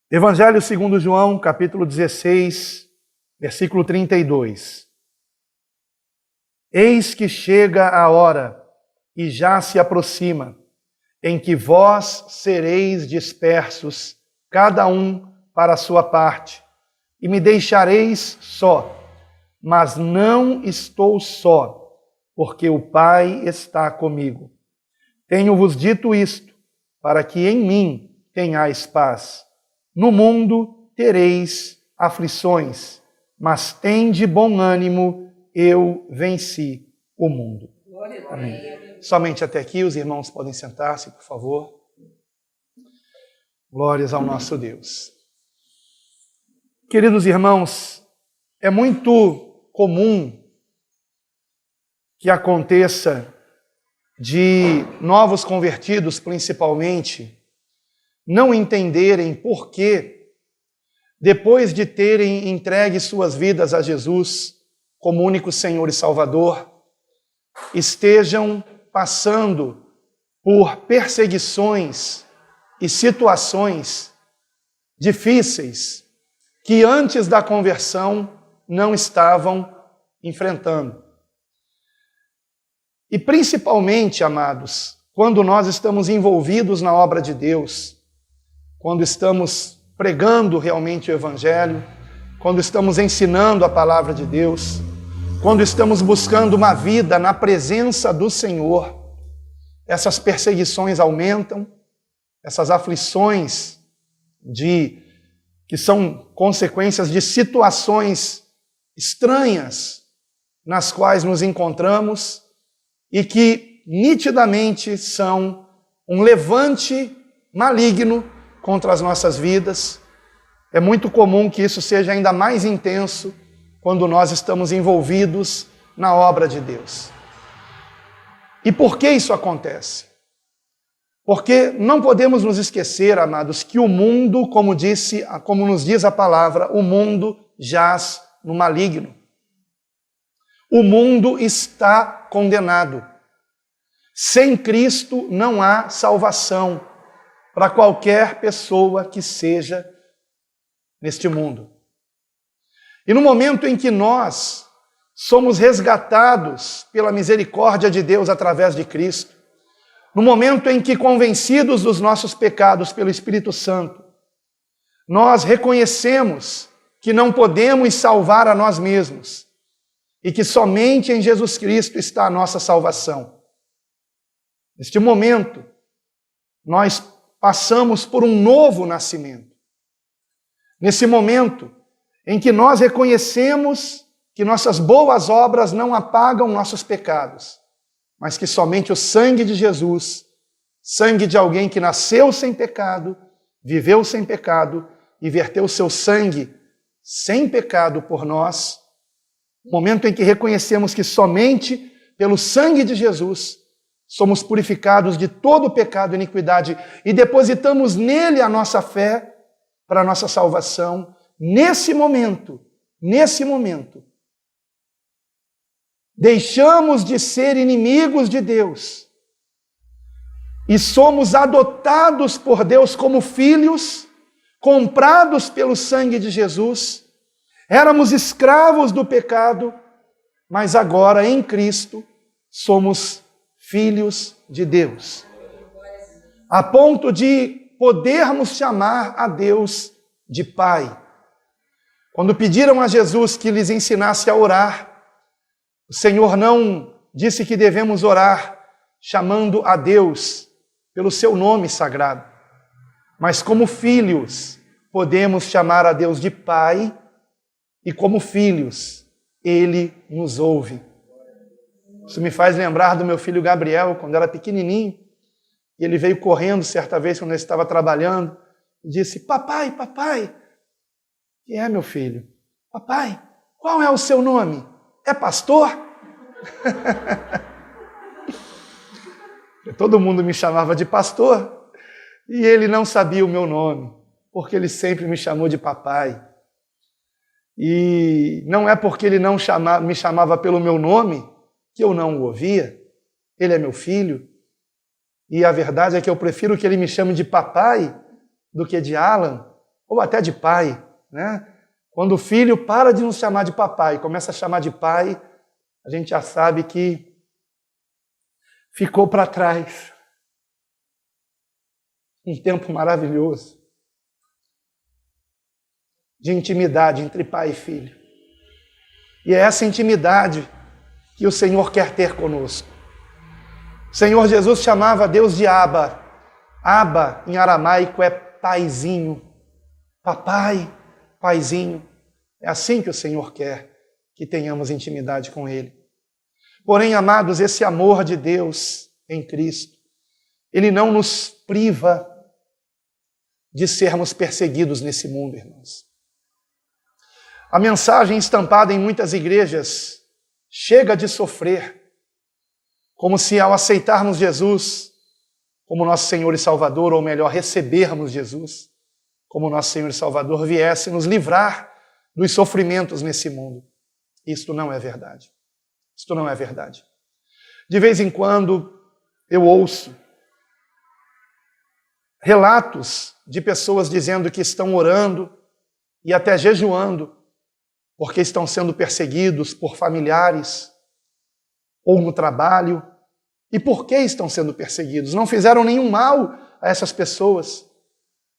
Evangelho segundo João, capítulo 16, versículo 32. Eis que chega a hora, e já se aproxima, em que vós sereis dispersos, cada um para a sua parte, e me deixareis só. Mas não estou só, porque o Pai está comigo. Tenho-vos dito isto, para que em mim tenhais paz. No mundo tereis aflições, mas tende bom ânimo, eu venci o mundo. Amém. Somente até aqui, os irmãos podem sentar-se, por favor. Glórias ao nosso Deus. Queridos irmãos, é muito comum que aconteça de novos convertidos, principalmente, não entenderem por que, depois de terem entregue suas vidas a Jesus como único Senhor e Salvador, estejam passando por perseguições e situações difíceis que antes da conversão não estavam enfrentando. E principalmente, amados, quando nós estamos envolvidos na obra de Deus, quando estamos pregando realmente o Evangelho, quando estamos ensinando a palavra de Deus, quando estamos buscando uma vida na presença do Senhor, essas perseguições aumentam, essas aflições que são consequências de situações estranhas nas quais nos encontramos e que nitidamente são um levante maligno contra as nossas vidas. É muito comum que isso seja ainda mais intenso quando nós estamos envolvidos na obra de Deus. E por que isso acontece? Porque não podemos nos esquecer, amados, que o mundo, como nos diz a palavra, o mundo jaz no maligno. O mundo está condenado. Sem Cristo não há salvação para qualquer pessoa que seja neste mundo. E no momento em que nós somos resgatados pela misericórdia de Deus através de Cristo, no momento em que, convencidos dos nossos pecados pelo Espírito Santo, nós reconhecemos que não podemos salvar a nós mesmos e que somente em Jesus Cristo está a nossa salvação. Neste momento, nós passamos por um novo nascimento. Nesse momento em que nós reconhecemos que nossas boas obras não apagam nossos pecados, mas que somente o sangue de Jesus, sangue de alguém que nasceu sem pecado, viveu sem pecado e verteu seu sangue sem pecado por nós, no momento em que reconhecemos que somente pelo sangue de Jesus somos purificados de todo pecado e iniquidade e depositamos nele a nossa fé para a nossa salvação, nesse momento, deixamos de ser inimigos de Deus e somos adotados por Deus como filhos, comprados pelo sangue de Jesus. Éramos escravos do pecado, mas agora em Cristo somos filhos de Deus, a ponto de podermos chamar a Deus de Pai. Quando pediram a Jesus que lhes ensinasse a orar, o Senhor não disse que devemos orar chamando a Deus pelo seu nome sagrado, mas como filhos podemos chamar a Deus de Pai, e como filhos Ele nos ouve. Isso me faz lembrar do meu filho Gabriel, quando era pequenininho, e ele veio correndo certa vez quando eu estava trabalhando, e disse: papai, que é, meu filho? Papai, qual é o seu nome? É pastor? Todo mundo me chamava de pastor, e ele não sabia o meu nome, porque ele sempre me chamou de papai. E não é porque ele não me chamava pelo meu nome que eu não o ouvia. Ele é meu filho, e a verdade é que eu prefiro que ele me chame de papai do que de Alan, ou até de pai, né? Quando o filho para de nos chamar de papai e começa a chamar de pai, a gente já sabe que ficou para trás. Um tempo maravilhoso de intimidade entre pai e filho. E é essa intimidade que o Senhor quer ter conosco. O Senhor Jesus chamava Deus de Abba. Abba, em aramaico, é paizinho. Papai, paizinho. É assim que o Senhor quer que tenhamos intimidade com Ele. Porém, amados, esse amor de Deus em Cristo, Ele não nos priva de sermos perseguidos nesse mundo, irmãos. A mensagem estampada em muitas igrejas chega de sofrer, como se ao aceitarmos Jesus como nosso Senhor e Salvador, ou melhor, recebermos Jesus como nosso Senhor e Salvador, viesse nos livrar dos sofrimentos nesse mundo. Isto não é verdade. Isto não é verdade. De vez em quando eu ouço relatos de pessoas dizendo que estão orando e até jejuando porque estão sendo perseguidos por familiares ou no trabalho. E por que estão sendo perseguidos? Não fizeram nenhum mal a essas pessoas,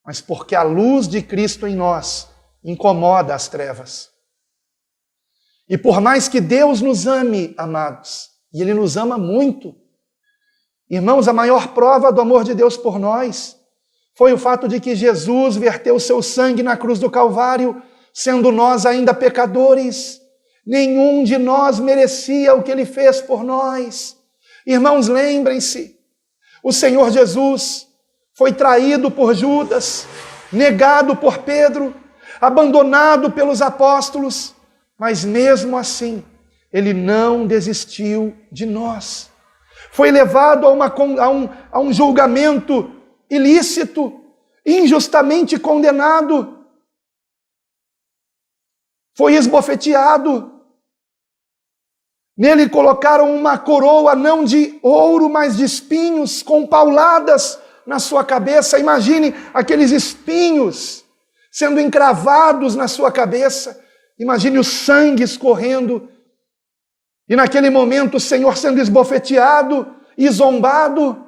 mas porque a luz de Cristo em nós incomoda as trevas. E por mais que Deus nos ame, amados, e Ele nos ama muito, irmãos, a maior prova do amor de Deus por nós foi o fato de que Jesus verteu o seu sangue na cruz do Calvário, sendo nós ainda pecadores. Nenhum de nós merecia o que Ele fez por nós. Irmãos, lembrem-se, o Senhor Jesus foi traído por Judas, negado por Pedro, abandonado pelos apóstolos, mas mesmo assim, Ele não desistiu de nós. Foi levado a um julgamento ilícito, injustamente condenado. Foi esbofeteado. Nele colocaram uma coroa não de ouro, mas de espinhos, com pauladas na sua cabeça. Imagine aqueles espinhos sendo encravados na sua cabeça. Imagine o sangue escorrendo. E naquele momento o Senhor sendo esbofeteado e zombado.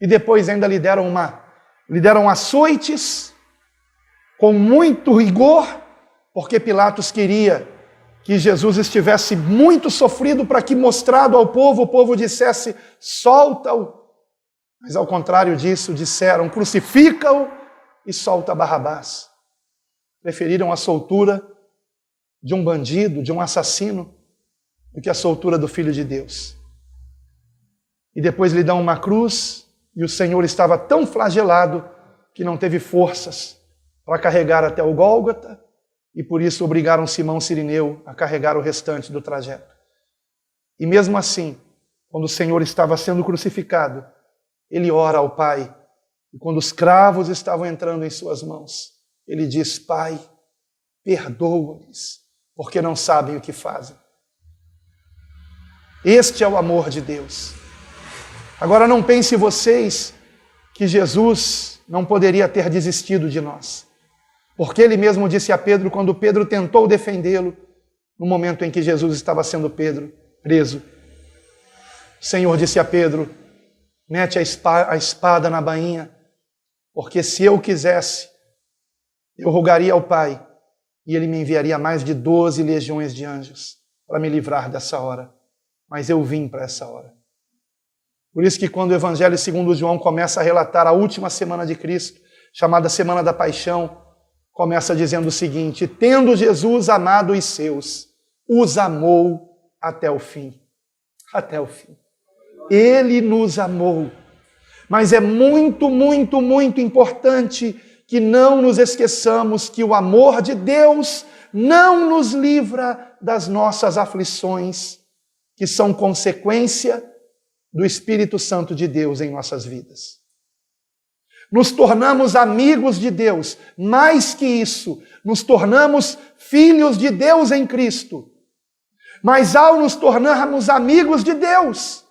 E depois ainda lhe deram açoites com muito rigor, porque Pilatos queria que Jesus estivesse muito sofrido para que, mostrado ao povo, o povo dissesse, solta-o. Mas ao contrário disso, disseram, crucifica-o e solta Barrabás. Preferiram a soltura de um bandido, de um assassino, do que a soltura do Filho de Deus. E depois lhe dão uma cruz, e o Senhor estava tão flagelado que não teve forças para carregar até o Gólgota, e por isso obrigaram Simão Cirineu a carregar o restante do trajeto. E mesmo assim, quando o Senhor estava sendo crucificado, ele ora ao Pai, e quando os cravos estavam entrando em suas mãos, ele diz, Pai, perdoa-lhes, porque não sabem o que fazem. Este é o amor de Deus. Agora não pense vocês que Jesus não poderia ter desistido de nós. Porque ele mesmo disse a Pedro, quando Pedro tentou defendê-lo, no momento em que Jesus estava sendo preso, o Senhor disse a Pedro, mete a espada na bainha, porque se eu quisesse, eu rogaria ao Pai, e Ele me enviaria mais de 12 legiões de anjos para me livrar dessa hora. Mas eu vim para essa hora. Por isso que quando o Evangelho segundo João começa a relatar a última semana de Cristo, chamada Semana da Paixão, começa dizendo o seguinte, tendo Jesus amado os seus, os amou até o fim. Até o fim. Ele nos amou. Mas é muito, muito, muito importante que não nos esqueçamos que o amor de Deus não nos livra das nossas aflições, que são consequência do Espírito Santo de Deus em nossas vidas. Nos tornamos amigos de Deus, mais que isso, nos tornamos filhos de Deus em Cristo. Mas ao nos tornarmos amigos de Deus,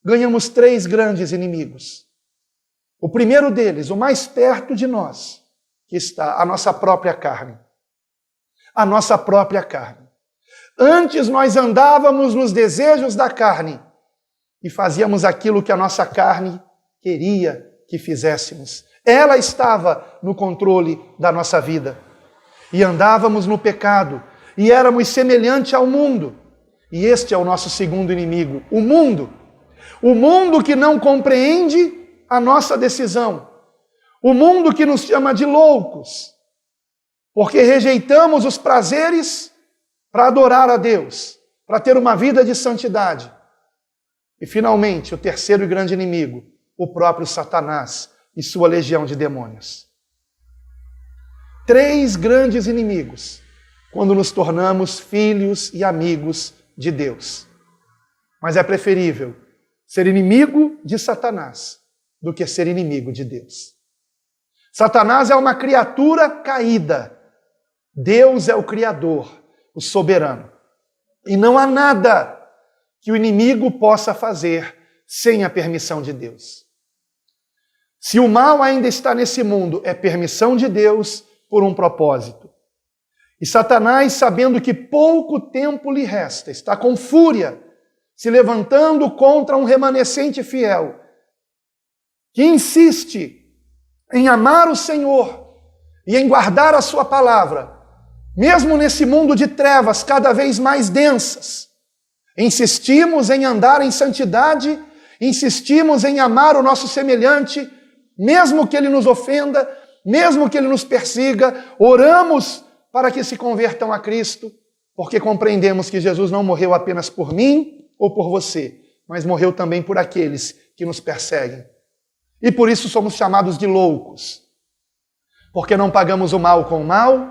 ganhamos 3 grandes inimigos. O primeiro deles, o mais perto de nós, que está a nossa própria carne. A nossa própria carne. Antes nós andávamos nos desejos da carne e fazíamos aquilo que a nossa carne queria que fizéssemos. Ela estava no controle da nossa vida. E andávamos no pecado e éramos semelhantes ao mundo. E este é o nosso segundo inimigo, o mundo. O mundo que não compreende a nossa decisão. O mundo que nos chama de loucos, porque rejeitamos os prazeres para adorar a Deus, para ter uma vida de santidade. E finalmente, o terceiro e grande inimigo, o próprio Satanás e sua legião de demônios. 3 grandes inimigos quando nos tornamos filhos e amigos de Deus. Mas é preferível ser inimigo de Satanás do que ser inimigo de Deus. Satanás é uma criatura caída. Deus é o Criador, o soberano. E não há nada que o inimigo possa fazer sem a permissão de Deus. Se o mal ainda está nesse mundo, é permissão de Deus por um propósito. E Satanás, sabendo que pouco tempo lhe resta, está com fúria, se levantando contra um remanescente fiel, que insiste em amar o Senhor e em guardar a sua palavra, mesmo nesse mundo de trevas cada vez mais densas. Insistimos em andar em santidade, insistimos em amar o nosso semelhante, mesmo que ele nos ofenda, mesmo que ele nos persiga, oramos para que se convertam a Cristo, porque compreendemos que Jesus não morreu apenas por mim ou por você, mas morreu também por aqueles que nos perseguem. E por isso somos chamados de loucos, porque não pagamos o mal com o mal,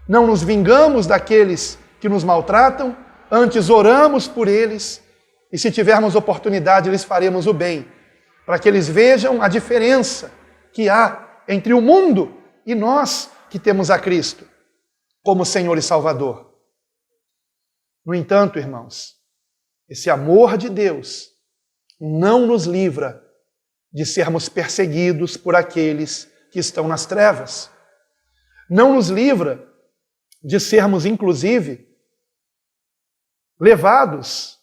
não nos vingamos daqueles que nos maltratam, antes oramos por eles, e se tivermos oportunidade, lhes faremos o bem, para que eles vejam a diferença que há entre o mundo e nós que temos a Cristo como Senhor e Salvador. No entanto, irmãos, esse amor de Deus não nos livra de sermos perseguidos por aqueles que estão nas trevas. Não nos livra de sermos, inclusive, levados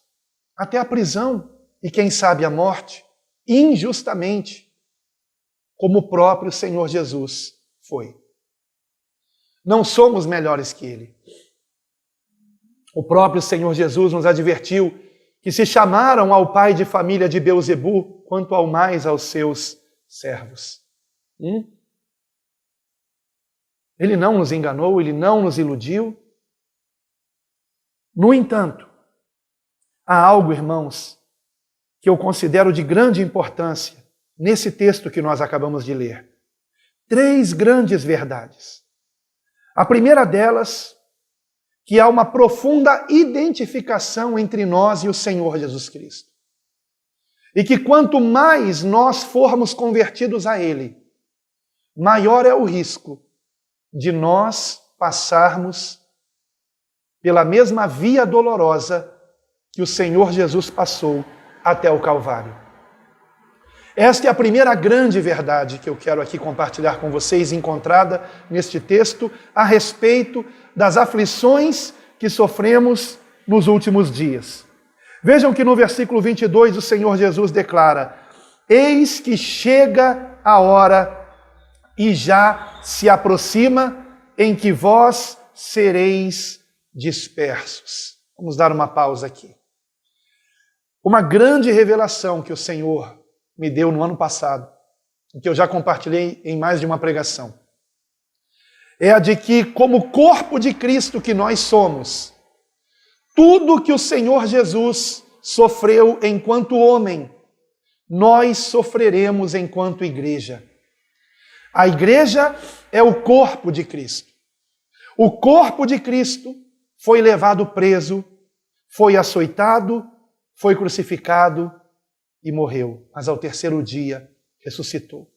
até a prisão e, quem sabe, a morte, injustamente, como o próprio Senhor Jesus foi. Não somos melhores que Ele. O próprio Senhor Jesus nos advertiu que se chamaram ao pai de família de Beelzebu, quanto ao mais aos seus servos. Ele não nos enganou, Ele não nos iludiu. No entanto, há algo, irmãos, que eu considero de grande importância nesse texto que nós acabamos de ler. 3 grandes verdades. A primeira delas, que há uma profunda identificação entre nós e o Senhor Jesus Cristo. E que quanto mais nós formos convertidos a Ele, maior é o risco de nós passarmos pela mesma via dolorosa que o Senhor Jesus passou até o Calvário. Esta é a primeira grande verdade que eu quero aqui compartilhar com vocês, encontrada neste texto, a respeito das aflições que sofremos nos últimos dias. Vejam que no versículo 22 o Senhor Jesus declara: eis que chega a hora e já se aproxima em que vós sereis dispersos. Vamos dar uma pausa aqui. Uma grande revelação que o Senhor me deu no ano passado, que eu já compartilhei em mais de uma pregação, é a de que, como corpo de Cristo que nós somos, tudo que o Senhor Jesus sofreu enquanto homem, nós sofreremos enquanto igreja. A igreja é o corpo de Cristo. O corpo de Cristo foi levado preso, foi açoitado, foi crucificado e morreu, mas ao terceiro dia ressuscitou.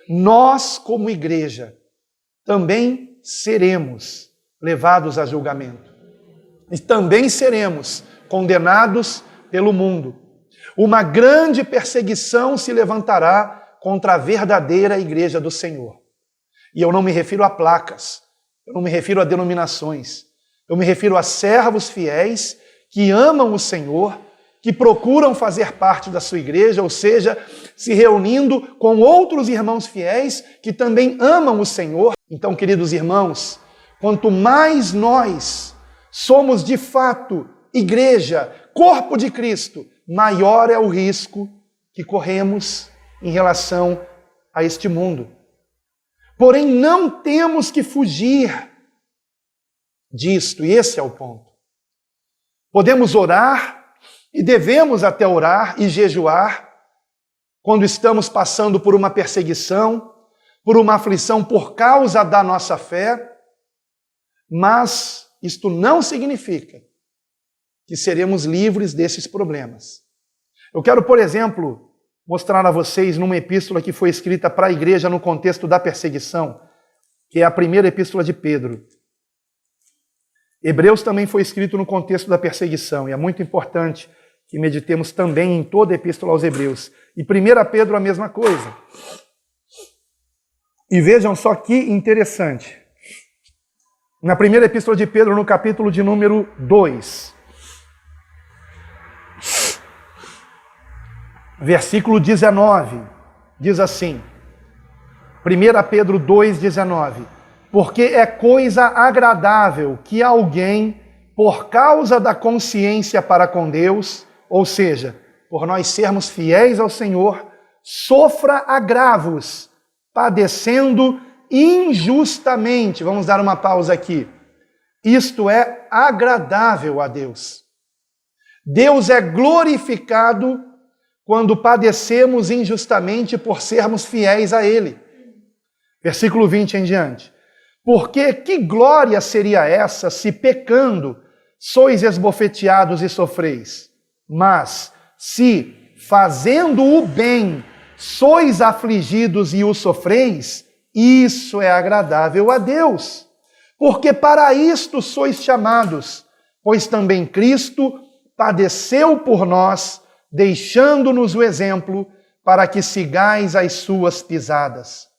Nós, como igreja, também seremos levados a julgamento. E também seremos condenados pelo mundo. Uma grande perseguição se levantará contra a verdadeira igreja do Senhor. E eu não me refiro a placas, eu não me refiro a denominações, eu me refiro a servos fiéis que amam o Senhor, que procuram fazer parte da sua igreja, ou seja, se reunindo com outros irmãos fiéis que também amam o Senhor. Então, queridos irmãos, quanto mais nós somos de fato igreja, corpo de Cristo, maior é o risco que corremos em relação a este mundo. Porém, não temos que fugir disto, e esse é o ponto. Podemos orar, e devemos até orar e jejuar, quando estamos passando por uma perseguição, por uma aflição por causa da nossa fé, mas isto não significa que seremos livres desses problemas. Eu quero, por exemplo, mostrar a vocês numa epístola que foi escrita para a igreja no contexto da perseguição, que é a primeira epístola de Pedro. Hebreus também foi escrito no contexto da perseguição, e é muito importante que meditemos também em toda a epístola aos Hebreus. E 1 Pedro a mesma coisa. E vejam só que interessante. Na primeira epístola de Pedro, no capítulo de número 2, versículo 19, diz assim, 1 Pedro 2,19, porque é coisa agradável que alguém, por causa da consciência para com Deus, ou seja, por nós sermos fiéis ao Senhor, sofra agravos, padecendo injustamente. Vamos dar uma pausa aqui. Isto é agradável a Deus. Deus é glorificado quando padecemos injustamente por sermos fiéis a Ele. Versículo 20 em diante. Porque que glória seria essa se pecando sois esbofeteados e sofreis? Mas se, fazendo o bem, sois afligidos e o sofreis, isso é agradável a Deus. Porque para isto sois chamados, pois também Cristo padeceu por nós, deixando-nos o exemplo, para que sigais as suas pisadas.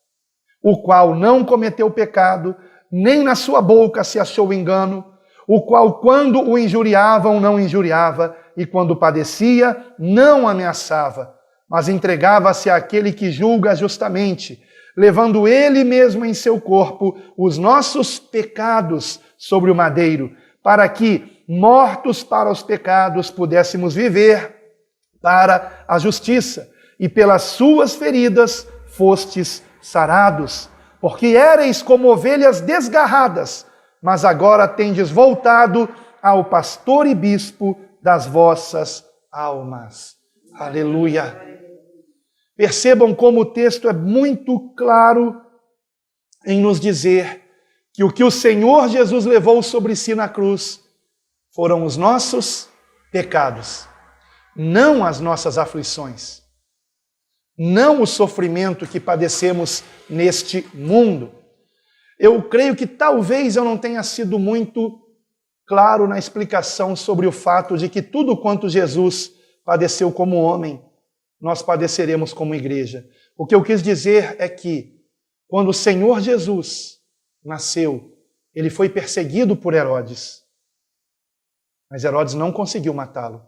O qual não cometeu pecado, nem na sua boca se achou engano, o qual, quando o injuriavam, não injuriava, e quando padecia, não ameaçava, mas entregava-se àquele que julga justamente, levando ele mesmo em seu corpo os nossos pecados sobre o madeiro, para que, mortos para os pecados, pudéssemos viver para a justiça, e pelas suas feridas fostes sarados, porque éreis como ovelhas desgarradas, mas agora tendes voltado ao pastor e bispo das vossas almas. Aleluia! Percebam como o texto é muito claro em nos dizer que o que o Senhor Jesus levou sobre si na cruz foram os nossos pecados, não as nossas aflições, não o sofrimento que padecemos neste mundo. Eu creio que talvez eu não tenha sido muito claro na explicação sobre o fato de que tudo quanto Jesus padeceu como homem, nós padeceremos como igreja. O que eu quis dizer é que, quando o Senhor Jesus nasceu, ele foi perseguido por Herodes. Mas Herodes não conseguiu matá-lo.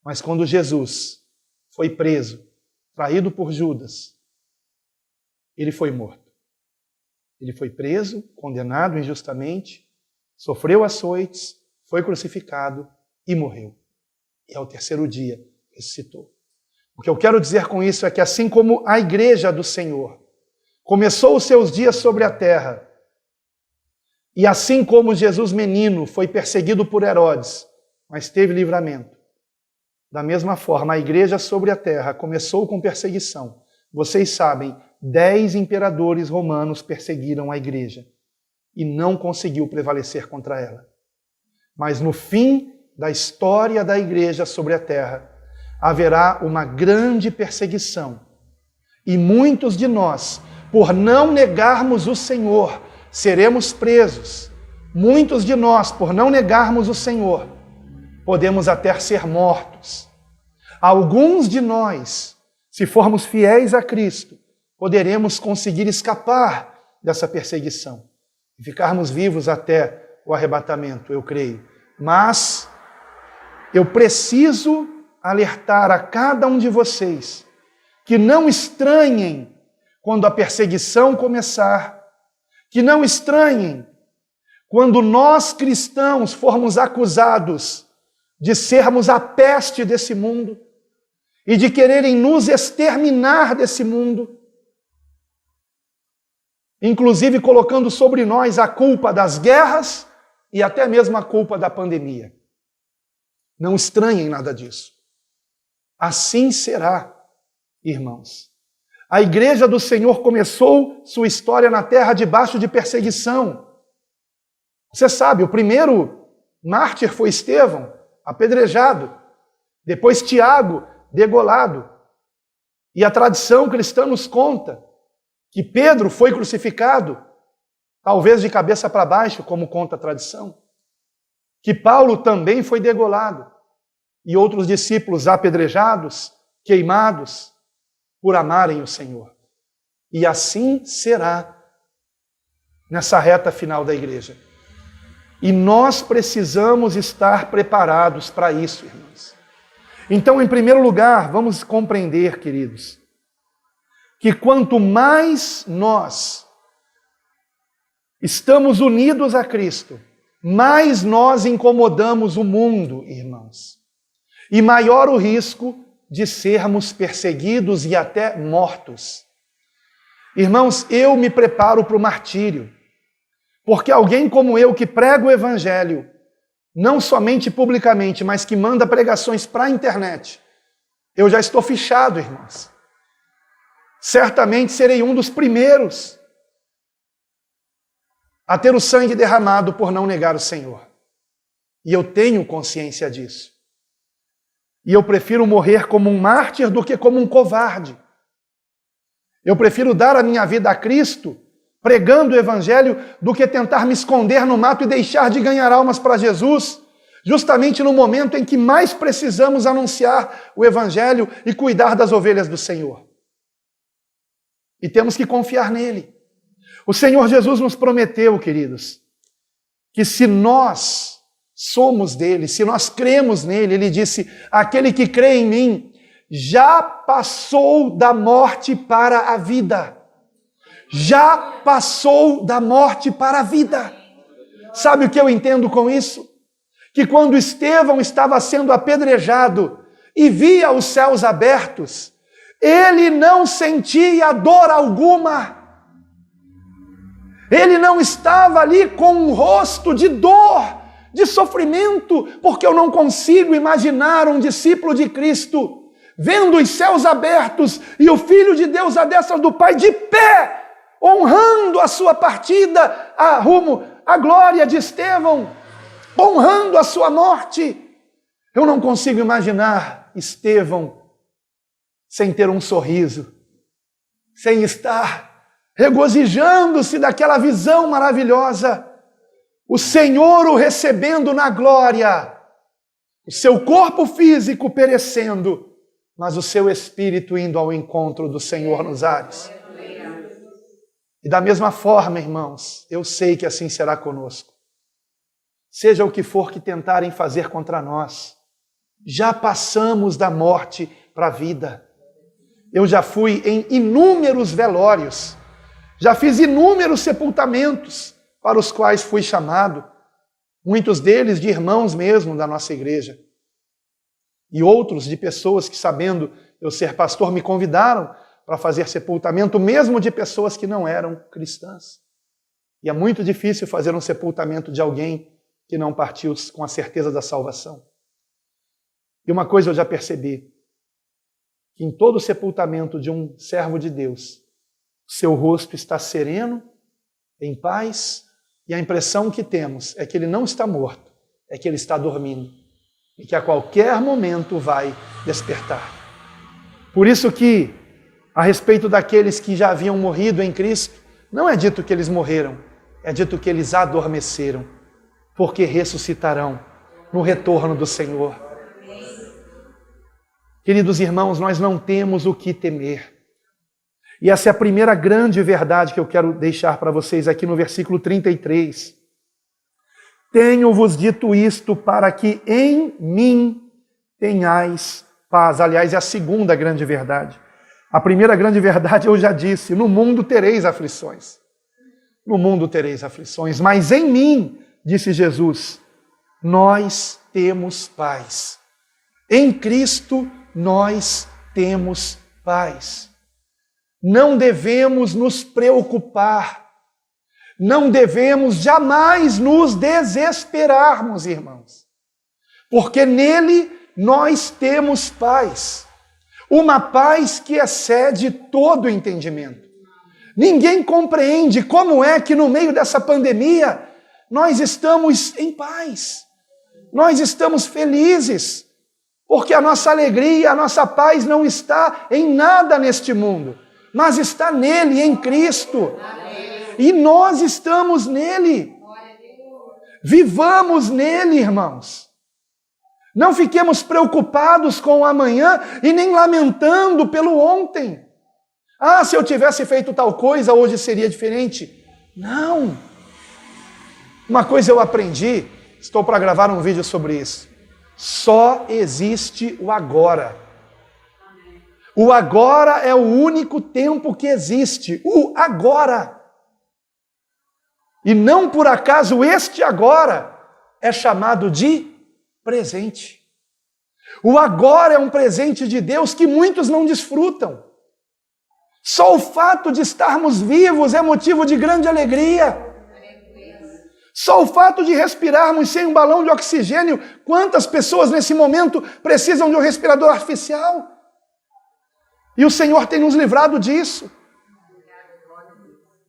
Mas quando Jesus foi preso, traído por Judas, ele foi morto. Ele foi preso, condenado injustamente, sofreu açoites, foi crucificado e morreu. E ao terceiro dia ressuscitou. O que eu quero dizer com isso é que assim como a igreja do Senhor começou os seus dias sobre a terra, e assim como Jesus menino foi perseguido por Herodes, mas teve livramento, da mesma forma a igreja sobre a terra começou com perseguição. Vocês sabem, 10 imperadores romanos perseguiram a igreja e não conseguiu prevalecer contra ela. Mas no fim da história da igreja sobre a terra, haverá uma grande perseguição. E muitos de nós, por não negarmos o Senhor, seremos presos. Muitos de nós, por não negarmos o Senhor, podemos até ser mortos. Alguns de nós Se formos fiéis a Cristo, poderemos conseguir escapar dessa perseguição e ficarmos vivos até o arrebatamento, eu creio. Mas eu preciso alertar a cada um de vocês que não estranhem quando a perseguição começar, que não estranhem quando nós cristãos formos acusados de sermos a peste desse mundo e de quererem nos exterminar desse mundo, inclusive colocando sobre nós a culpa das guerras e até mesmo a culpa da pandemia. Não estranhem nada disso. Assim será, irmãos. A igreja do Senhor começou sua história na terra debaixo de perseguição. Você sabe, o primeiro mártir foi Estevão, apedrejado. Depois Tiago, degolado. E a tradição cristã nos conta que Pedro foi crucificado, talvez de cabeça para baixo, como conta a tradição. Que Paulo também foi degolado. E outros discípulos apedrejados, queimados, por amarem o Senhor. E assim será nessa reta final da igreja. E nós precisamos estar preparados para isso, irmãos. Então, em primeiro lugar, vamos compreender, queridos, que quanto mais nós estamos unidos a Cristo, mais nós incomodamos o mundo, irmãos. E maior o risco de sermos perseguidos e até mortos. Irmãos, eu me preparo para o martírio, porque alguém como eu que prega o Evangelho, não somente publicamente, mas que manda pregações para a internet, eu já estou fichado, irmãos. Certamente serei um dos primeiros a ter o sangue derramado por não negar o Senhor. E eu tenho consciência disso. E eu prefiro morrer como um mártir do que como um covarde. Eu prefiro dar a minha vida a Cristo, pregando o Evangelho, do que tentar me esconder no mato e deixar de ganhar almas para Jesus, justamente no momento em que mais precisamos anunciar o Evangelho e cuidar das ovelhas do Senhor. E temos que confiar nele. O Senhor Jesus nos prometeu, queridos, que se nós somos dele, se nós cremos nele, ele disse, aquele que crê em mim já passou da morte para a vida. Já passou da morte para a vida. Sabe o que eu entendo com isso? Que quando Estevão estava sendo apedrejado e via os céus abertos, ele não sentia dor alguma. Ele não estava ali com um rosto de dor, de sofrimento, porque eu não consigo imaginar um discípulo de Cristo vendo os céus abertos e o Filho de Deus à destra do Pai de pé, honrando a sua partida rumo à glória de Estevão, honrando a sua morte. Eu não consigo imaginar Estevão sem ter um sorriso, sem estar regozijando-se daquela visão maravilhosa, o Senhor o recebendo na glória, o seu corpo físico perecendo, mas o seu espírito indo ao encontro do Senhor nos ares. E da mesma forma, irmãos, eu sei que assim será conosco. Seja o que for que tentarem fazer contra nós, já passamos da morte para a vida. Eu já fui em inúmeros velórios, já fiz inúmeros sepultamentos para os quais fui chamado, muitos deles de irmãos mesmo da nossa igreja. E outros de pessoas que, sabendo eu ser pastor, me convidaram para fazer sepultamento, mesmo de pessoas que não eram cristãs. E é muito difícil fazer um sepultamento de alguém que não partiu com a certeza da salvação. E uma coisa eu já percebi, que em todo sepultamento de um servo de Deus, seu rosto está sereno, em paz, e a impressão que temos é que ele não está morto, é que ele está dormindo, e que a qualquer momento vai despertar. Por isso que, a respeito daqueles que já haviam morrido em Cristo, não é dito que eles morreram, é dito que eles adormeceram, porque ressuscitarão no retorno do Senhor. Queridos irmãos, nós não temos o que temer. E essa é a primeira grande verdade que eu quero deixar para vocês aqui no versículo 33. Tenho-vos dito isto para que em mim tenhais paz. Aliás, é a segunda grande verdade. A primeira grande verdade eu já disse, no mundo tereis aflições. No mundo tereis aflições, mas em mim, disse Jesus, nós temos paz. Em Cristo nós temos paz. Não devemos nos preocupar, não devemos jamais nos desesperarmos, irmãos, porque nele nós temos paz, uma paz que excede todo entendimento. Ninguém compreende como é que no meio dessa pandemia nós estamos em paz, nós estamos felizes, porque a nossa alegria, a nossa paz não está em nada neste mundo, mas está nele, em Cristo. E nós estamos nele. Vivamos nele, irmãos. Não fiquemos preocupados com o amanhã e nem lamentando pelo ontem. Ah, se eu tivesse feito tal coisa, hoje seria diferente. Não. Uma coisa eu aprendi, estou para gravar um vídeo sobre isso. Só existe o agora. O agora é o único tempo que existe. O agora. E não por acaso este agora é chamado de presente. O agora é um presente de Deus que muitos não desfrutam. Só o fato de estarmos vivos é motivo de grande alegria. Só o fato de respirarmos sem um balão de oxigênio, quantas pessoas nesse momento precisam de um respirador artificial? E o Senhor tem nos livrado disso.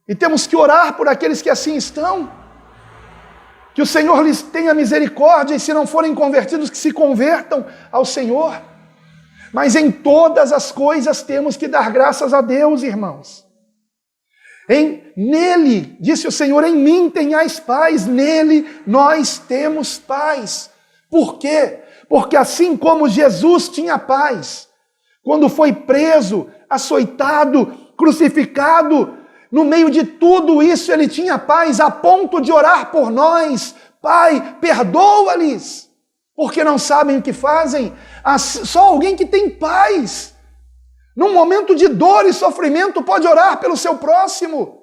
E temos que orar por aqueles que assim estão. Que o Senhor lhes tenha misericórdia e se não forem convertidos, que se convertam ao Senhor. Mas em todas as coisas temos que dar graças a Deus, irmãos. Nele, disse o Senhor, em mim tenhais paz, nele nós temos paz. Por quê? Porque assim como Jesus tinha paz, quando foi preso, açoitado, crucificado, no meio de tudo isso ele tinha paz, a ponto de orar por nós. Pai, perdoa-lhes, porque não sabem o que fazem. Só alguém que tem paz, num momento de dor e sofrimento, pode orar pelo seu próximo.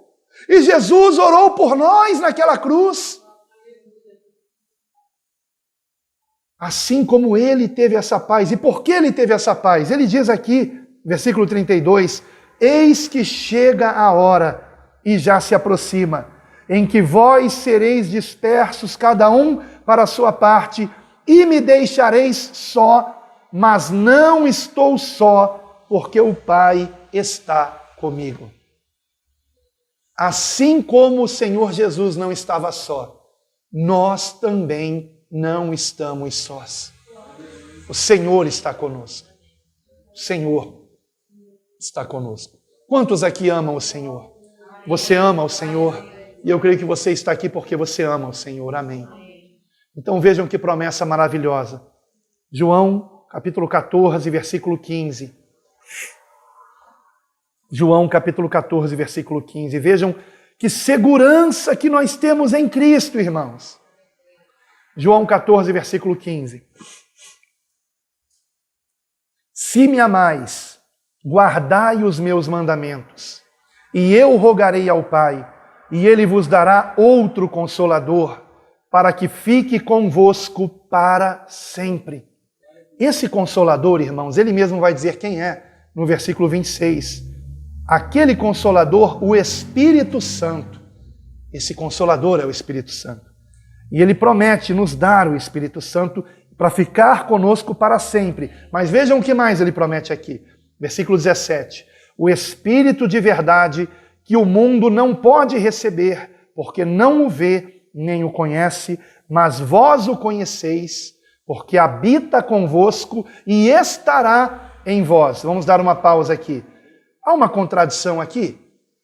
E Jesus orou por nós naquela cruz. Assim como ele teve essa paz. E por que ele teve essa paz? Ele diz aqui, versículo 32, eis que chega a hora, e já se aproxima, em que vós sereis dispersos, cada um para a sua parte, e me deixareis só, mas não estou só, porque o Pai está comigo. Assim como o Senhor Jesus não estava só, nós também não estamos sós. O Senhor está conosco. O Senhor está conosco. Quantos aqui amam o Senhor? Você ama o Senhor? E eu creio que você está aqui porque você ama o Senhor. Amém. Então vejam que promessa maravilhosa. João, capítulo 14, versículo 15. João, capítulo 14, versículo 15. Vejam que segurança que nós temos em Cristo, irmãos. João 14, versículo 15. Se me amais, guardai os meus mandamentos, e eu rogarei ao Pai, e ele vos dará outro Consolador, para que fique convosco para sempre. Esse Consolador, irmãos, ele mesmo vai dizer quem é, no versículo 26. Aquele Consolador, o Espírito Santo. Esse Consolador é o Espírito Santo. E ele promete nos dar o Espírito Santo para ficar conosco para sempre. Mas vejam o que mais ele promete aqui. Versículo 17. O Espírito de verdade que o mundo não pode receber, porque não o vê nem o conhece, mas vós o conheceis, porque habita convosco e estará em vós. Vamos dar uma pausa aqui. Há uma contradição aqui,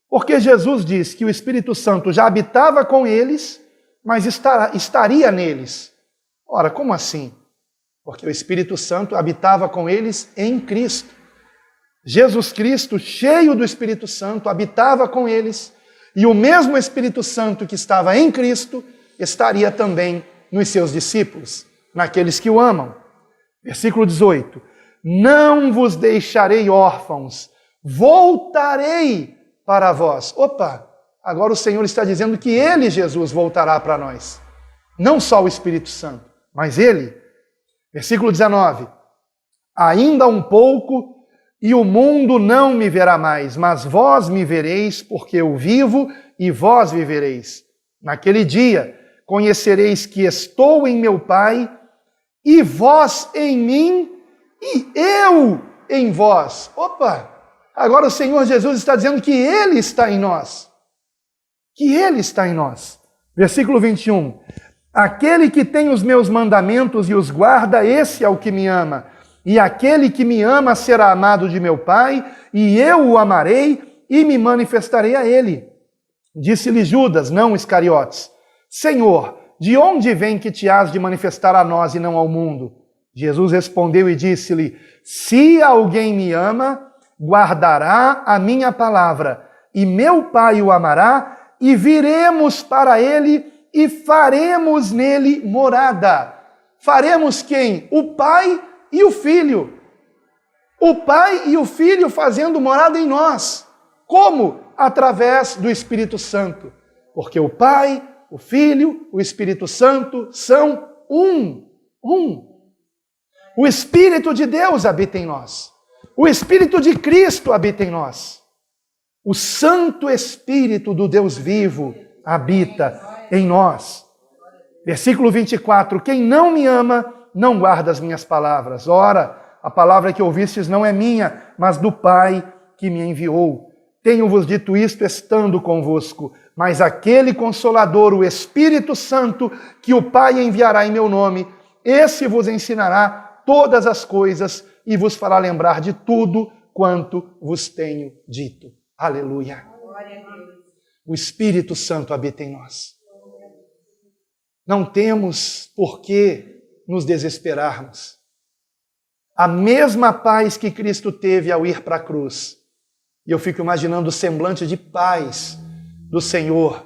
porque Jesus diz que o Espírito Santo já habitava com eles, mas estaria neles. Ora, como assim? porque o Espírito Santo habitava com eles em Cristo. Jesus Cristo, cheio do Espírito Santo, habitava com eles, e o mesmo Espírito Santo que estava em Cristo estaria também nos seus discípulos, naqueles que o amam. Versículo 18: não vos deixarei órfãos, voltarei para vós. Opa, agora o Senhor está dizendo que Ele, Jesus, voltará para nós. Não só o Espírito Santo, mas Ele. Versículo 19: ainda um pouco, e o mundo não me verá mais, mas vós me vereis, porque eu vivo e vós vivereis. Naquele dia conhecereis que estou em meu Pai, e vós em mim, e eu em vós. Opa! Agora o Senhor Jesus está dizendo que Ele está em nós. Que Ele está em nós. Versículo 21. Aquele que tem os meus mandamentos e os guarda, esse é o que me ama. E aquele que me ama será amado de meu Pai, e eu o amarei e me manifestarei a ele. Disse-lhe Judas, não Iscariotes: Senhor, de onde vem que te has de manifestar a nós e não ao mundo? Jesus respondeu e disse-lhe: se alguém me ama, guardará a minha palavra, e meu Pai o amará, e viremos para ele e faremos nele morada. Faremos quem? O Pai e o Filho. O Pai e o Filho fazendo morada em nós. Como? Através do Espírito Santo. Porque o Pai, o Filho, o Espírito Santo são um. O Espírito de Deus habita em nós. O Espírito de Cristo habita em nós. O Santo Espírito do Deus vivo habita em nós. Versículo 24. Quem não me ama, não guarda as minhas palavras. Ora, a palavra que ouvistes não é minha, mas do Pai que me enviou. Tenho-vos dito isto estando convosco, mas aquele Consolador, o Espírito Santo, que o Pai enviará em meu nome, esse vos ensinará todas as coisas e vos fará lembrar de tudo quanto vos tenho dito. Aleluia. O Espírito Santo habita em nós. Não temos por que nos desesperarmos. A mesma paz que Cristo teve ao ir para a cruz. E eu fico imaginando o semblante de paz do Senhor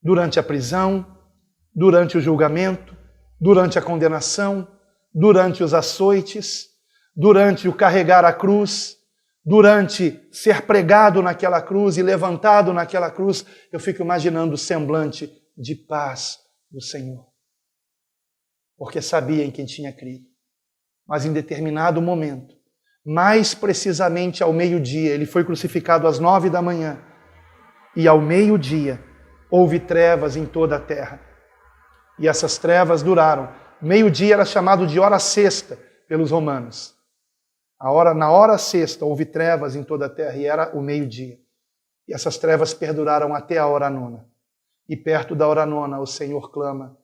durante a prisão, durante o julgamento, durante a condenação, durante os açoites, durante o carregar a cruz, durante ser pregado naquela cruz e levantado naquela cruz. Eu fico imaginando o semblante de paz do Senhor. Porque sabia em quem tinha crido. Mas em determinado momento, mais precisamente ao meio-dia, ele foi crucificado às 9 da manhã, e ao meio-dia houve trevas em toda a terra. E essas trevas duraram. Meio-dia era chamado de hora sexta pelos romanos. Na hora sexta houve trevas em toda a terra, e era o meio-dia. E essas trevas perduraram até a hora nona. E perto da hora nona o Senhor clama: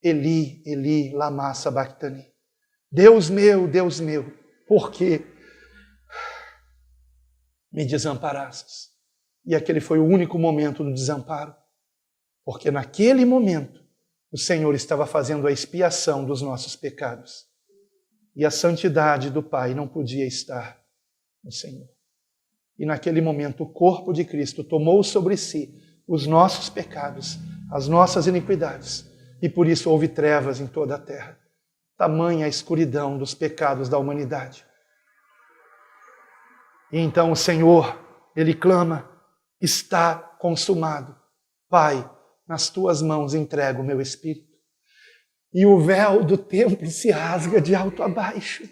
Eli, Eli, lama sabachthani. Deus meu, por que me desamparastes? E aquele foi o único momento do desamparo. Porque naquele momento o Senhor estava fazendo a expiação dos nossos pecados. E a santidade do Pai não podia estar no Senhor. E naquele momento o corpo de Cristo tomou sobre si os nossos pecados, as nossas iniquidades. E por isso houve trevas em toda a terra. Tamanha a escuridão dos pecados da humanidade. E então o Senhor, Ele clama: está consumado. Pai, nas tuas mãos entrego o meu espírito. E o véu do templo se rasga de alto a baixo.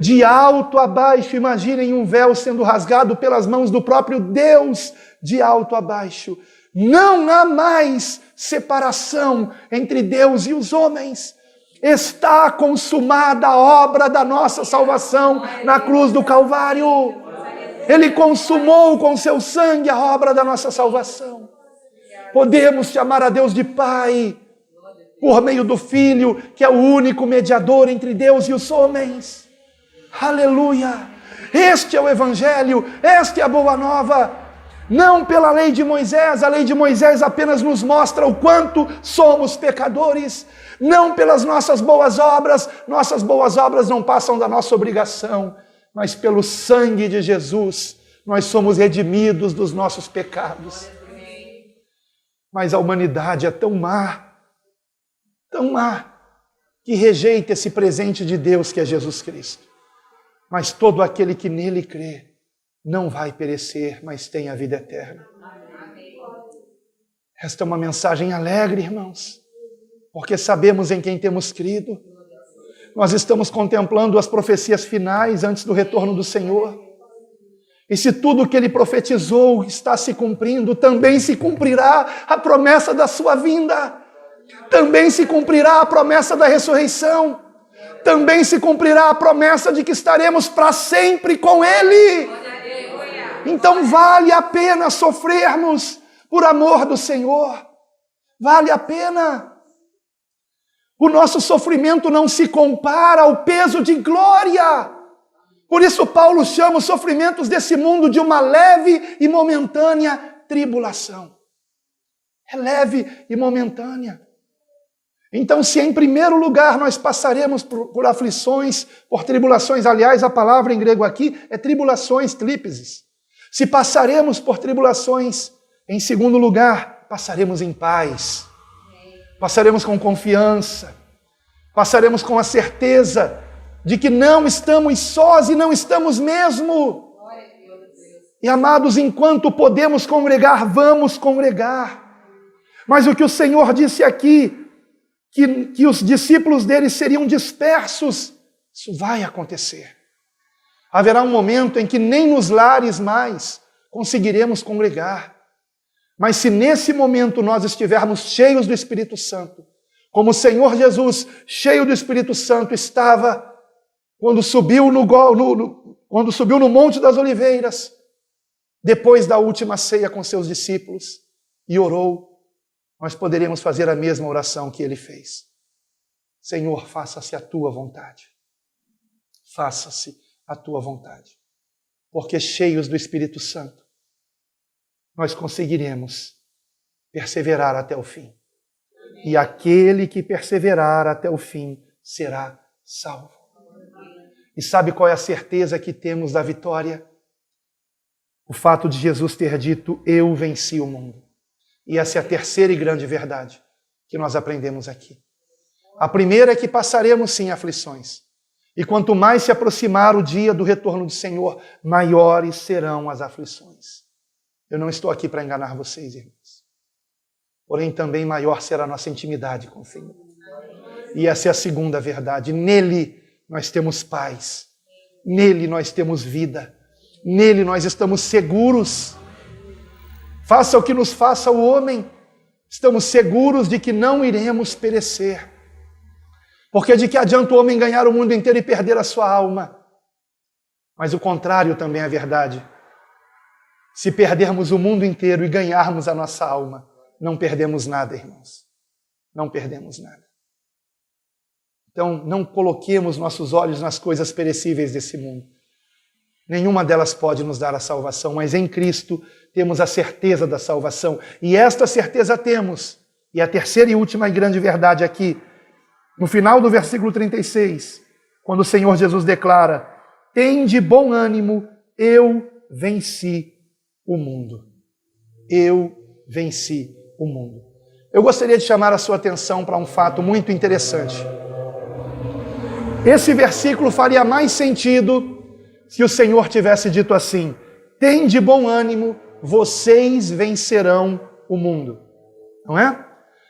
De alto a baixo, imaginem um véu sendo rasgado pelas mãos do próprio Deus, de alto a baixo. Não há mais separação entre Deus e os homens. Está consumada a obra da nossa salvação na cruz do Calvário. Ele consumou com seu sangue a obra da nossa salvação. Podemos chamar a Deus de Pai por meio do Filho, que é o único mediador entre Deus e os homens. Aleluia! Este é o Evangelho, esta é a boa nova. Não pela lei de Moisés, a lei de Moisés apenas nos mostra o quanto somos pecadores. Não pelas nossas boas obras não passam da nossa obrigação, mas pelo sangue de Jesus, nós somos redimidos dos nossos pecados. Mas a humanidade é tão má, que rejeita esse presente de Deus que é Jesus Cristo. Mas todo aquele que nele crê, não vai perecer, mas tem a vida eterna. Esta é uma mensagem alegre, irmãos, porque sabemos em quem temos crido. Nós estamos contemplando as profecias finais antes do retorno do Senhor. E se tudo o que ele profetizou está se cumprindo, também se cumprirá a promessa da sua vinda. Também se cumprirá a promessa da ressurreição. Também se cumprirá a promessa de que estaremos para sempre com ele. Então vale a pena sofrermos por amor do Senhor. Vale a pena. O nosso sofrimento não se compara ao peso de glória. Por isso Paulo chama os sofrimentos desse mundo de uma leve e momentânea tribulação. É leve e momentânea. Então, se em primeiro lugar nós passaremos por aflições, por tribulações, aliás, a palavra em grego aqui é tribulações, trípeses. Se passaremos por tribulações, em segundo lugar, passaremos em paz. Passaremos com confiança. Passaremos com a certeza de que não estamos sós e não estamos mesmo. E amados, enquanto podemos congregar, vamos congregar. Mas o que o Senhor disse aqui, que os discípulos dele seriam dispersos, isso vai acontecer. Haverá um momento em que nem nos lares mais conseguiremos congregar. Mas se nesse momento nós estivermos cheios do Espírito Santo, como o Senhor Jesus, cheio do Espírito Santo, estava quando subiu no Monte das Oliveiras, depois da última ceia com seus discípulos, e orou, nós poderíamos fazer a mesma oração que ele fez. Senhor, faça-se a tua vontade. Faça-se a tua vontade. Porque cheios do Espírito Santo, nós conseguiremos perseverar até o fim. E aquele que perseverar até o fim será salvo. E sabe qual é a certeza que temos da vitória? O fato de Jesus ter dito, eu venci o mundo. E essa é a terceira e grande verdade que nós aprendemos aqui. A primeira é que passaremos sim aflições. E quanto mais se aproximar o dia do retorno do Senhor, maiores serão as aflições. Eu não estou aqui para enganar vocês, irmãos. Porém, também maior será a nossa intimidade com o Senhor. E essa é a segunda verdade. Nele nós temos paz. Nele nós temos vida. Nele nós estamos seguros. Faça o que nos faça o homem, estamos seguros de que não iremos perecer. Porque de que adianta o homem ganhar o mundo inteiro e perder a sua alma? Mas o contrário também é verdade. Se perdermos o mundo inteiro e ganharmos a nossa alma, não perdemos nada, irmãos. Não perdemos nada. Então, não coloquemos nossos olhos nas coisas perecíveis desse mundo. Nenhuma delas pode nos dar a salvação, mas em Cristo temos a certeza da salvação. E esta certeza temos. E a terceira e última e grande verdade aqui, no final do versículo 36, quando o Senhor Jesus declara, tende bom ânimo, eu venci o mundo. Eu venci o mundo. Eu gostaria de chamar a sua atenção para um fato muito interessante. Esse versículo faria mais sentido se o Senhor tivesse dito assim, tende bom ânimo, vocês vencerão o mundo. Não é?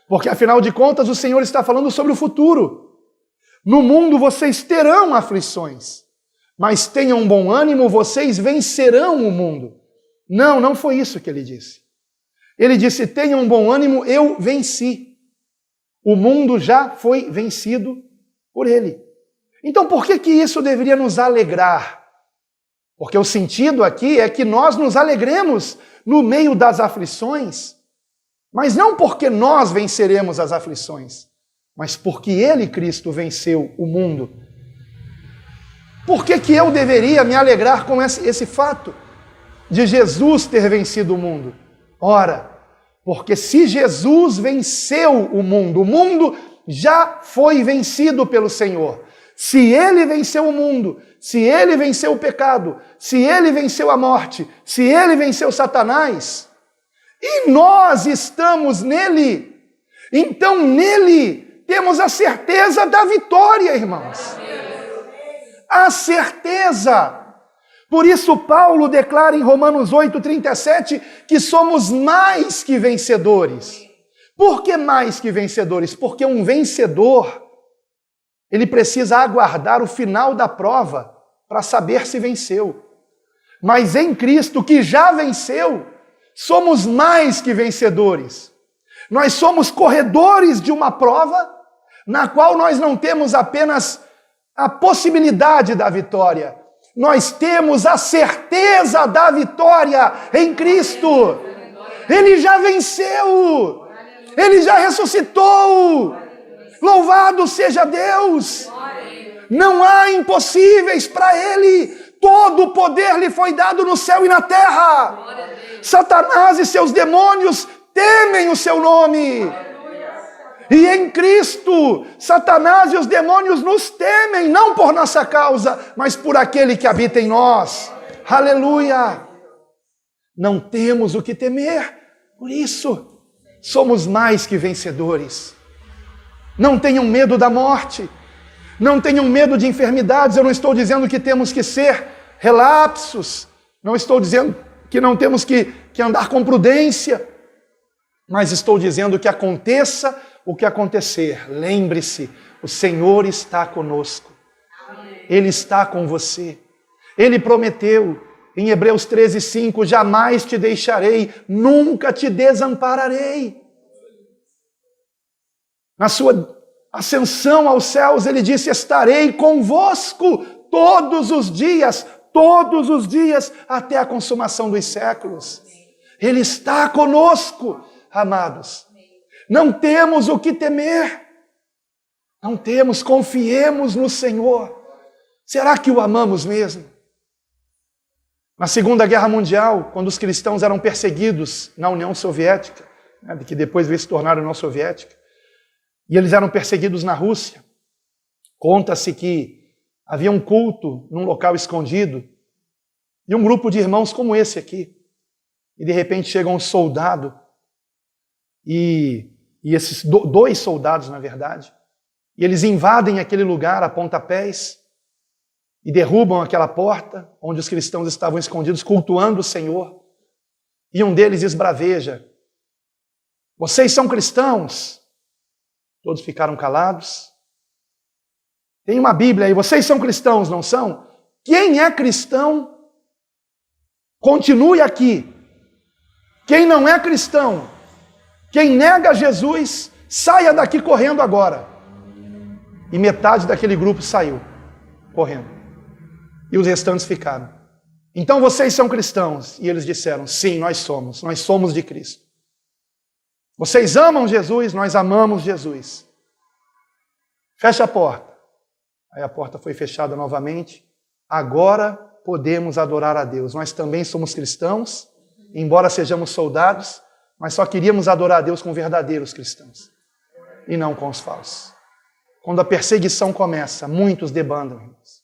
Porque afinal de contas o Senhor está falando sobre o futuro. No mundo vocês terão aflições, mas tenham bom ânimo, vocês vencerão o mundo. Não, não foi isso que ele disse. Ele disse, tenham bom ânimo, eu venci. O mundo já foi vencido por ele. Então por que isso deveria nos alegrar? Porque o sentido aqui é que nós nos alegremos no meio das aflições, mas não porque nós venceremos as aflições, mas porque Ele, Cristo, venceu o mundo. Por que eu deveria me alegrar com esse fato? de Jesus ter vencido o mundo? Ora, porque se Jesus venceu o mundo já foi vencido pelo Senhor. Se Ele venceu o mundo, se Ele venceu o pecado, se Ele venceu a morte, se Ele venceu Satanás, e nós estamos nele, então nele temos a certeza da vitória, irmãos. A certeza. Por isso Paulo declara em Romanos 8:37 que somos mais que vencedores. Por que mais que vencedores? Porque um vencedor, ele precisa aguardar o final da prova para saber se venceu. Mas em Cristo, que já venceu, somos mais que vencedores. Nós somos corredores de uma prova na qual nós não temos apenas a possibilidade da vitória, nós temos a certeza da vitória em Cristo. Ele já venceu, Ele já ressuscitou. Louvado seja Deus! Não há impossíveis para Ele. Todo o poder lhe foi dado no céu e na terra. Satanás e seus demônios temem o seu nome. E em Cristo, Satanás e os demônios nos temem, não por nossa causa, mas por aquele que habita em nós. Aleluia! Não temos o que temer, por isso somos mais que vencedores. Não tenham medo da morte, não tenham medo de enfermidades. Eu não estou dizendo que temos que ser relapsos, não estou dizendo que não temos que andar com prudência, mas estou dizendo que aconteça o que acontecer, lembre-se, o Senhor está conosco. Ele está com você. Ele prometeu em Hebreus 13:5, jamais te deixarei, nunca te desampararei. Na sua ascensão aos céus, ele disse, estarei convosco todos os dias, até a consumação dos séculos. Ele está conosco, amados. Não temos o que temer. Não temos, confiemos no Senhor. Será que o amamos mesmo? Na Segunda Guerra Mundial, quando os cristãos eram perseguidos na União Soviética, que depois veio se tornar a União Soviética, e eles eram perseguidos na Rússia, conta-se que havia um culto num local escondido, e um grupo de irmãos como esse aqui, e de repente chega um soldado, e esses dois soldados, na verdade, e eles invadem aquele lugar a pontapés e derrubam aquela porta onde os cristãos estavam escondidos, cultuando o Senhor. E um deles esbraveja, vocês são cristãos? Todos ficaram calados. Tem uma Bíblia aí, vocês são cristãos, não são? Quem é cristão, continue aqui. Quem não é cristão, quem nega Jesus, saia daqui correndo agora. E metade daquele grupo saiu, correndo. E os restantes ficaram. Então vocês são cristãos? E eles disseram, sim, nós somos de Cristo. Vocês amam Jesus? Nós amamos Jesus. Fecha a porta. Aí a porta foi fechada novamente. Agora podemos adorar a Deus. Nós também somos cristãos, embora sejamos soldados, mas só queríamos adorar a Deus com verdadeiros cristãos e não com os falsos. Quando a perseguição começa, muitos debandam, irmãos.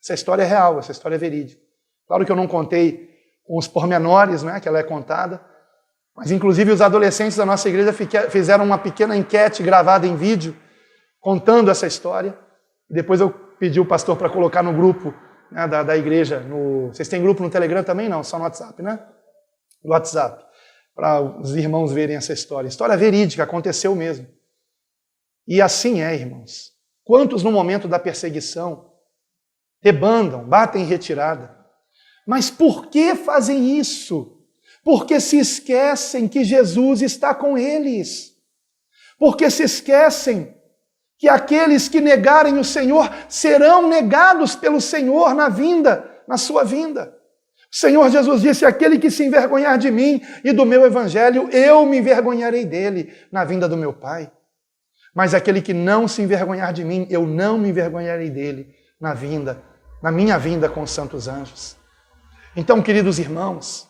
Essa história é real, essa história é verídica. Claro que eu não contei com os pormenores, que ela é contada, mas inclusive os adolescentes da nossa igreja fizeram uma pequena enquete gravada em vídeo, contando essa história. E depois eu pedi o pastor para colocar no grupo da igreja. Vocês têm grupo no Telegram também? Não, só no WhatsApp, né? No WhatsApp. Para os irmãos verem essa história. História verídica, aconteceu mesmo. E assim é, irmãos. Quantos no momento da perseguição debandam, batem em retirada. Mas por que fazem isso? Porque se esquecem que Jesus está com eles. Porque se esquecem que aqueles que negarem o Senhor serão negados pelo Senhor na sua vinda. O Senhor Jesus disse, aquele que se envergonhar de mim e do meu evangelho, eu me envergonharei dele na vinda do meu Pai. Mas aquele que não se envergonhar de mim, eu não me envergonharei dele na minha vinda com os santos anjos. Então, queridos irmãos,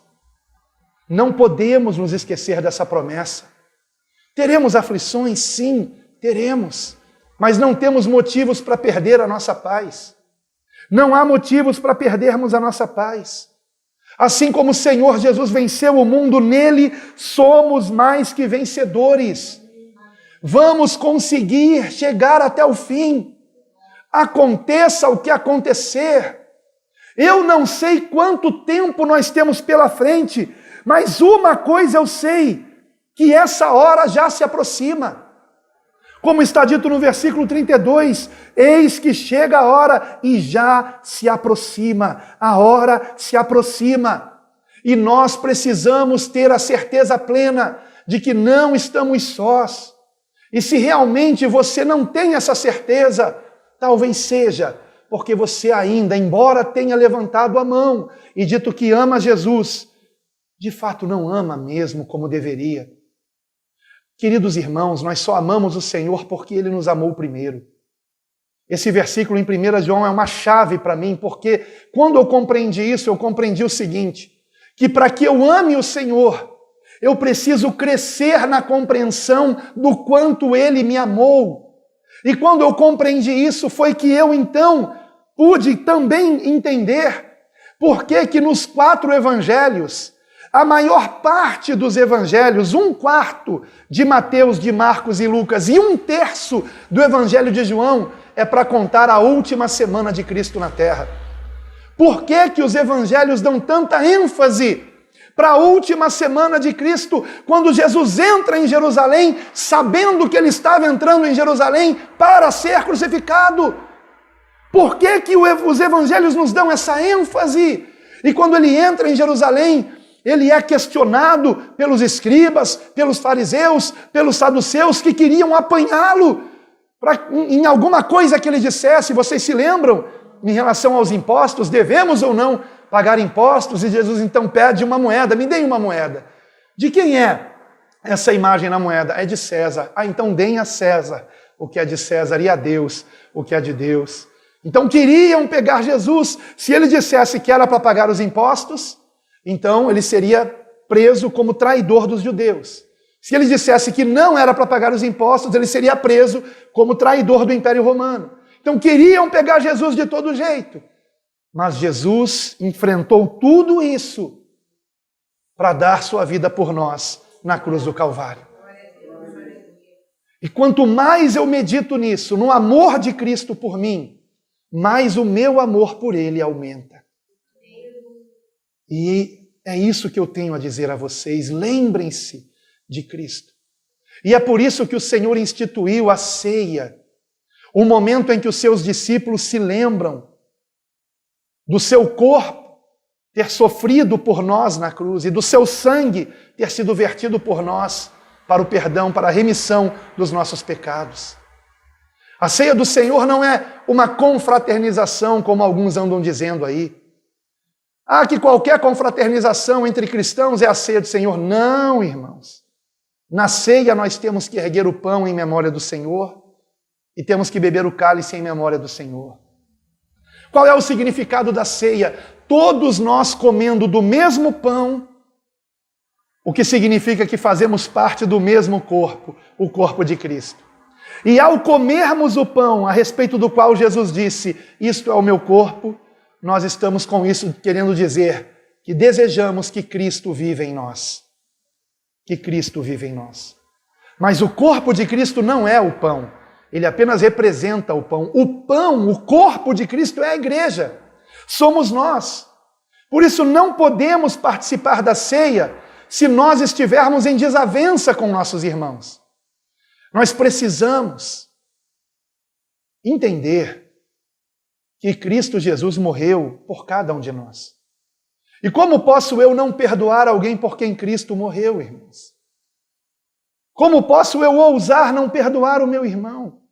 não podemos nos esquecer dessa promessa. Teremos aflições? Sim, teremos. Mas não temos motivos para perder a nossa paz. Não há motivos para perdermos a nossa paz. Assim como o Senhor Jesus venceu o mundo, nele somos mais que vencedores. Vamos conseguir chegar até o fim. Aconteça o que acontecer. Eu não sei quanto tempo nós temos pela frente, mas uma coisa eu sei, que essa hora já se aproxima. Como está dito no versículo 32, eis que chega a hora e já se aproxima. A hora se aproxima. E nós precisamos ter a certeza plena de que não estamos sós. E se realmente você não tem essa certeza, talvez seja porque você ainda, embora tenha levantado a mão e dito que ama Jesus, de fato não ama mesmo como deveria. Queridos irmãos, nós só amamos o Senhor porque Ele nos amou primeiro. Esse versículo em 1 João é uma chave para mim, porque quando eu compreendi isso, eu compreendi o seguinte, que para que eu ame o Senhor, eu preciso crescer na compreensão do quanto Ele me amou. E quando eu compreendi isso, foi que eu então pude também entender por que nos 4 evangelhos, a maior parte dos evangelhos, 1/4 de Mateus, de Marcos e Lucas e 1/3 do evangelho de João é para contar a última semana de Cristo na terra. Por que os evangelhos dão tanta ênfase para a última semana de Cristo, quando Jesus entra em Jerusalém, sabendo que ele estava entrando em Jerusalém para ser crucificado? Por que os evangelhos nos dão essa ênfase? E quando ele entra em Jerusalém, ele é questionado pelos escribas, pelos fariseus, pelos saduceus que queriam apanhá-lo em alguma coisa que ele dissesse. Vocês se lembram? Em relação aos impostos, devemos ou não pagar impostos? E Jesus então pede uma moeda, me deem uma moeda. De quem é essa imagem na moeda? É de César. Ah, então deem a César o que é de César e a Deus o que é de Deus. Então queriam pegar Jesus. Se ele dissesse que era para pagar os impostos, então ele seria preso como traidor dos judeus. Se ele dissesse que não era para pagar os impostos, ele seria preso como traidor do Império Romano. Então queriam pegar Jesus de todo jeito. Mas Jesus enfrentou tudo isso para dar sua vida por nós na cruz do Calvário. E quanto mais eu medito nisso, no amor de Cristo por mim, mais o meu amor por Ele aumenta. E é isso que eu tenho a dizer a vocês. Lembrem-se de Cristo. E é por isso que o Senhor instituiu a ceia, o momento em que os seus discípulos se lembram do seu corpo ter sofrido por nós na cruz e do seu sangue ter sido vertido por nós para o perdão, para a remissão dos nossos pecados. A ceia do Senhor não é uma confraternização, como alguns andam dizendo aí. Ah, que qualquer confraternização entre cristãos é a ceia do Senhor. Não, irmãos. Na ceia nós temos que erguer o pão em memória do Senhor e temos que beber o cálice em memória do Senhor. Qual é o significado da ceia? Todos nós comendo do mesmo pão, o que significa que fazemos parte do mesmo corpo, o corpo de Cristo. E ao comermos o pão, a respeito do qual Jesus disse, isto é o meu corpo, nós estamos com isso querendo dizer que desejamos que Cristo viva em nós. Que Cristo viva em nós. Mas o corpo de Cristo não é o pão. Ele apenas representa o pão. O pão, o corpo de Cristo é a igreja. Somos nós. Por isso não podemos participar da ceia se nós estivermos em desavença com nossos irmãos. Nós precisamos entender que Cristo Jesus morreu por cada um de nós. E como posso eu não perdoar alguém por quem Cristo morreu, irmãos? Como posso eu ousar não perdoar o meu irmão?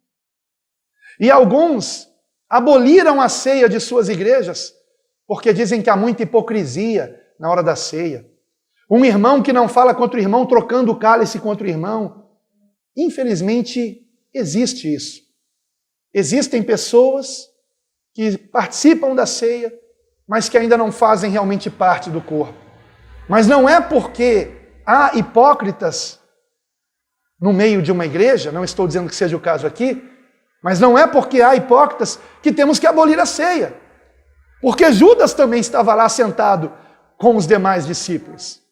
E alguns aboliram a ceia de suas igrejas porque dizem que há muita hipocrisia na hora da ceia. Um irmão que não fala contra o irmão, trocando o cálice contra o irmão. Infelizmente, existe isso. Existem pessoas que participam da ceia, mas que ainda não fazem realmente parte do corpo. Mas não é porque há hipócritas no meio de uma igreja, não estou dizendo que seja o caso aqui, mas não é porque há hipócritas que temos que abolir a ceia. Porque Judas também estava lá sentado com os demais discípulos.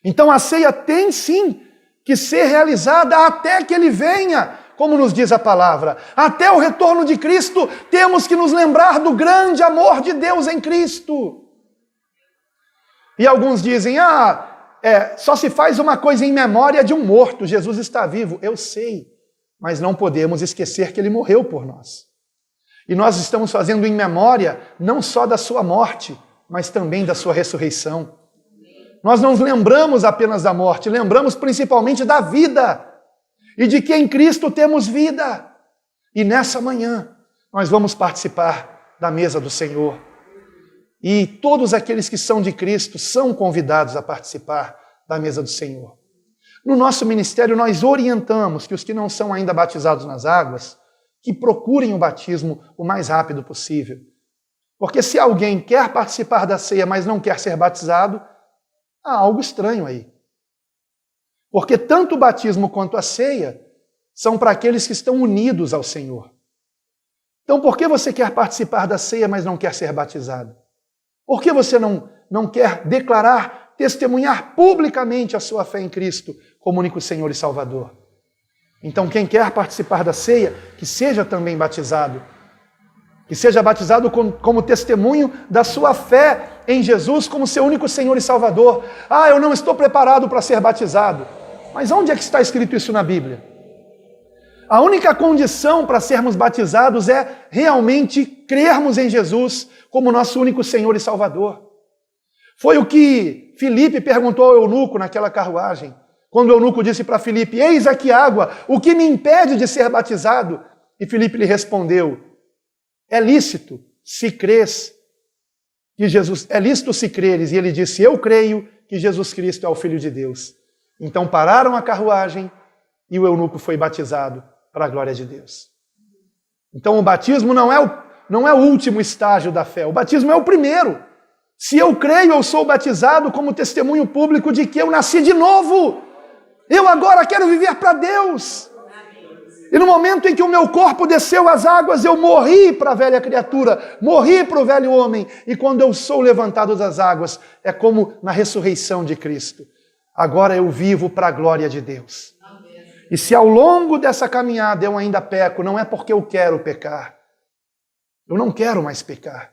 Então a ceia tem sim que ser realizada até que ele venha, como nos diz a palavra. Até o retorno de Cristo, temos que nos lembrar do grande amor de Deus em Cristo. E alguns dizem, só se faz uma coisa em memória de um morto, Jesus está vivo. Eu sei, mas não podemos esquecer que ele morreu por nós. E nós estamos fazendo em memória não só da sua morte, mas também da sua ressurreição. Nós não lembramos apenas da morte, lembramos principalmente da vida. E de que em Cristo temos vida. E nessa manhã nós vamos participar da mesa do Senhor. E todos aqueles que são de Cristo são convidados a participar da mesa do Senhor. No nosso ministério nós orientamos que os que não são ainda batizados nas águas, que procurem o batismo o mais rápido possível. Porque se alguém quer participar da ceia, mas não quer ser batizado, há algo estranho aí. Porque tanto o batismo quanto a ceia são para aqueles que estão unidos ao Senhor. Então por que você quer participar da ceia, mas não quer ser batizado? Por que você não quer declarar, testemunhar publicamente a sua fé em Cristo como único Senhor e Salvador? Então quem quer participar da ceia, que seja também batizado. Que seja batizado como testemunho da sua fé em Jesus como seu único Senhor e Salvador. Eu não estou preparado para ser batizado. Mas onde é que está escrito isso na Bíblia? A única condição para sermos batizados é realmente crermos em Jesus como nosso único Senhor e Salvador. Foi o que Filipe perguntou ao eunuco naquela carruagem. Quando o eunuco disse para Filipe, eis aqui água, o que me impede de ser batizado? E Filipe lhe respondeu, é lícito se crês que Jesus, é lícito se creres. E ele disse, eu creio que Jesus Cristo é o Filho de Deus. Então pararam a carruagem e o eunuco foi batizado para a glória de Deus. Então o batismo não é o último estágio da fé, o batismo é o primeiro. Se eu creio, eu sou batizado como testemunho público de que eu nasci de novo. Eu agora quero viver para Deus. E no momento em que o meu corpo desceu às águas, eu morri para a velha criatura, morri para o velho homem. E quando eu sou levantado das águas, é como na ressurreição de Cristo. Agora eu vivo para a glória de Deus. E se ao longo dessa caminhada eu ainda peco, não é porque eu quero pecar. Eu não quero mais pecar.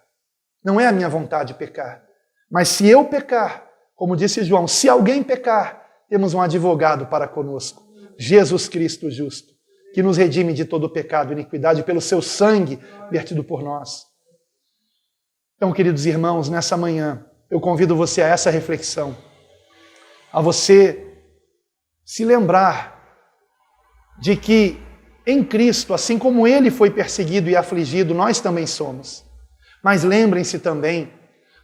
Não é a minha vontade pecar. Mas se eu pecar, como disse João, se alguém pecar, temos um advogado para conosco, Jesus Cristo justo, que nos redime de todo pecado e iniquidade pelo seu sangue vertido por nós. Então, queridos irmãos, nessa manhã, eu convido você a essa reflexão, a você se lembrar de que em Cristo, assim como Ele foi perseguido e afligido, nós também somos. Mas lembrem-se também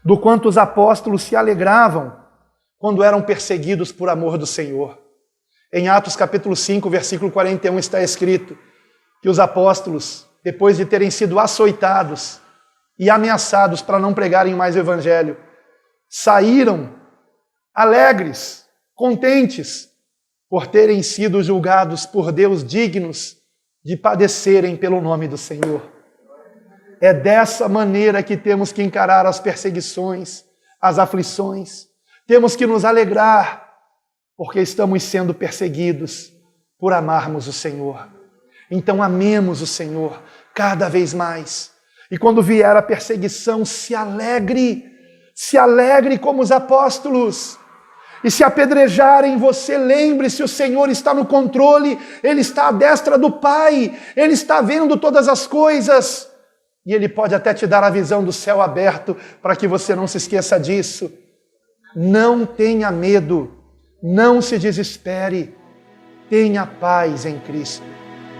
do quanto os apóstolos se alegravam quando eram perseguidos por amor do Senhor. Em Atos capítulo 5, versículo 41 está escrito que os apóstolos, depois de terem sido açoitados e ameaçados para não pregarem mais o Evangelho, saíram alegres, contentes, por terem sido julgados por Deus dignos de padecerem pelo nome do Senhor. É dessa maneira que temos que encarar as perseguições, as aflições. Temos que nos alegrar, porque estamos sendo perseguidos por amarmos o Senhor. Então amemos o Senhor cada vez mais. E quando vier a perseguição, se alegre como os apóstolos. E se apedrejarem você, lembre-se, o Senhor está no controle, Ele está à destra do Pai, Ele está vendo todas as coisas. E Ele pode até te dar a visão do céu aberto, para que você não se esqueça disso. Não tenha medo, não se desespere, tenha paz em Cristo.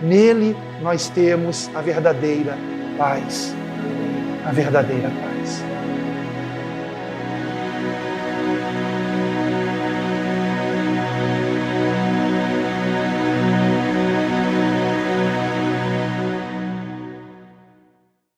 Nele nós temos a verdadeira paz. A verdadeira paz.